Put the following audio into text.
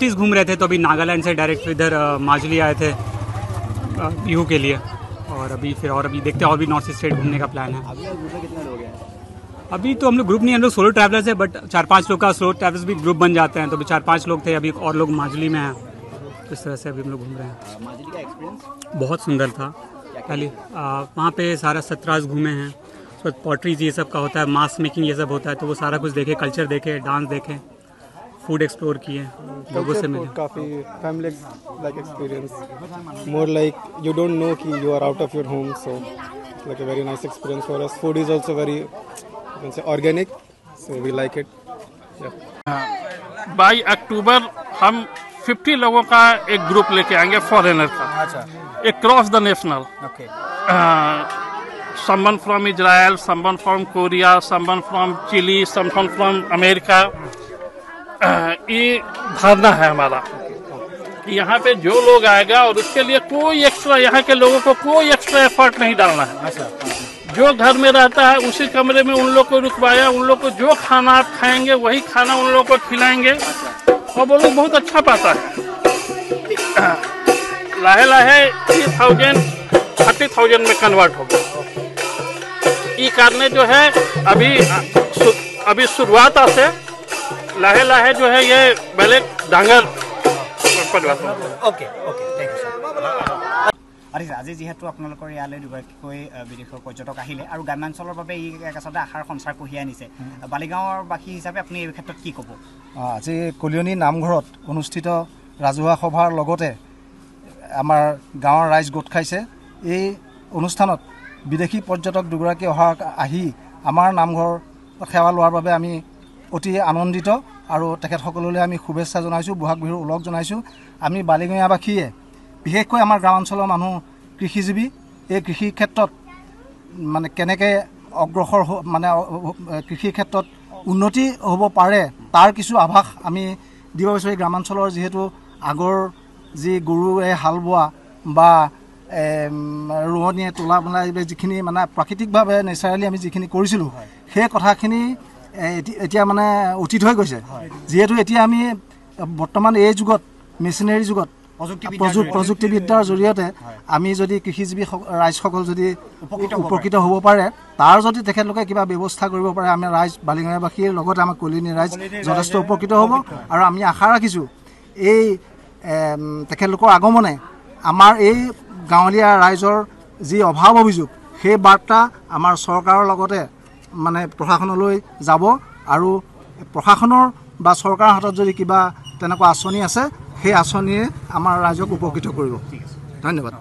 North east घूम रहे थे, तो अभी नागालैंड से डायरेक्ट इधर माजुली आए थे यू के लिए, और अभी देखते हैं और भी नॉर्थ ईस्ट स्टेट घूमने का प्लान है। अभी ग्रुप में कितने लोग हैं? अभी तो हम लोग ग्रुप नहीं, हम लोग सोलो ट्रैवलर्स है, बट 4-5 लोग का सोलो ट्रैवलर्स भी ग्रुप बन जाते हैं, तो अभी 4-5 लोग थे, अभी और लोग माजुली में हैं, तो इस तरह से अभी हम लोग घूम रहे हैं। माजुली का एक्सपीरियंस बहुत सुंदर था। पहले वहाँ पे सारा सत्रास घूमे हैं, उसके बाद पॉटरीज ये सब का होता है, मास्क मेकिंग ये सब होता है, तो वो सारा कुछ देखे, कल्चर देखे, डांस देखे, फूड एक्सप्लोर किए, लोगों से मिले। काफ़ी family like experience, more like you don't know कि you are out of your home, so like a very nice experience for us. Food is also very organic, so we like it. By October हम 50 लोगों का एक group लेके आएंगे foreigner का। अच्छा, एक cross the national, okay, someone from Israel, someone from Korea, someone from Chile, someone from America। ये धारणा है हमारा कि यहाँ पे जो लोग आएगा और उसके लिए कोई एक्स्ट्रा, यहाँ के लोगों को कोई एक्स्ट्रा एफर्ट नहीं डालना है। अच्छा, जो घर में रहता है उसी कमरे में उन लोग को रुकवाया, उन लोग को जो खाना आप खाएंगे वही खाना उन लोग को खिलाएंगे, और वो लोग बहुत अच्छा पाता है। लाहे लाहे 30,000 में कन्वर्ट हो गया। ये कारण जो है अभी शुरुआत से लाहे लाहे जो है ये पहले डांगर okay okay, thank you sir. আজি যেহেতু আপোনালোকৰ ইয়ালৈ দুগৰাকীকৈ বিদেশৰ পৰ্যটক আহিলে আৰু গ্ৰাম্যাঞ্চলৰ বাবে ই আচলতে আশাৰ সঞ্চাৰ কঢ়িয়াই আনিছে, বালিগাঁৱৰ বাসী হিচাপে আপুনি এই ক্ষেত্ৰত কি ক'ব? আজি কলিয়নী নামঘৰত অনুষ্ঠিত ৰাজহুৱা সভাৰ লগতে আমাৰ গাঁৱৰ ৰাইজ গোট খাইছে। এই অনুষ্ঠানত বিদেশী পৰ্যটক দুগৰাকী আহি আমাৰ নামঘৰ সেৱা লোৱাৰ বাবে আমি অতি আনন্দিত, আৰু তেখেতসকললৈ আমি শুভেচ্ছা জনাইছোঁ, বহাগ বিহুৰ ওলগ জনাইছোঁ। আমি বালিগঞাবাসীয়ে বিশেষকৈ আমাৰ গ্ৰামাঞ্চলৰ মানুহ কৃষিজীৱী, এই কৃষিৰ ক্ষেত্ৰত মানে কেনেকৈ অগ্ৰসৰ মানে কৃষিৰ ক্ষেত্ৰত উন্নতি হ'ব পাৰে তাৰ কিছু আভাস আমি দিব বিচাৰোঁ। গ্ৰামাঞ্চলৰ যিহেতু আগৰ যি গৰুৱে হাল বোৱা বা ৰোৱনীয়ে তোলা বনাই যিখিনি মানে প্ৰাকৃতিকভাৱে নেচাৰেলি আমি যিখিনি কৰিছিলোঁ, সেই কথাখিনি এতিয়া মানে অতীত হৈ গৈছে। যিহেতু এতিয়া আমি বৰ্তমান এই যুগত মেচিনাৰী যুগত প্ৰযুক্তিবিদ্যাৰ জৰিয়তে আমি যদি কৃষিজীৱী ৰাইজসকল যদি উপকৃত হ'ব পাৰে, তাৰ যদি তেখেতলোকে কিবা ব্যৱস্থা কৰিব পাৰে, আমি ৰাইজ বালিগঞাবাসীৰ লগতে আমাৰ কলিয়নী ৰাইজ যথেষ্ট উপকৃত হ'ব। আৰু আমি আশা ৰাখিছোঁ এই তেখেতলোকৰ আগমনে আমাৰ এই গাঁৱলীয়া ৰাইজৰ যি অভাৱ অভিযোগ, সেই বাৰ্তা আমাৰ চৰকাৰৰ লগতে মানে প্ৰশাসনলৈ যাব, আৰু প্ৰশাসনৰ বা চৰকাৰৰ হাতত যদি কিবা তেনেকুৱা আঁচনি আছে, সেই আঁচনিয়ে আমাৰ ৰাইজক উপকৃত কৰিব। ধন্যবাদ।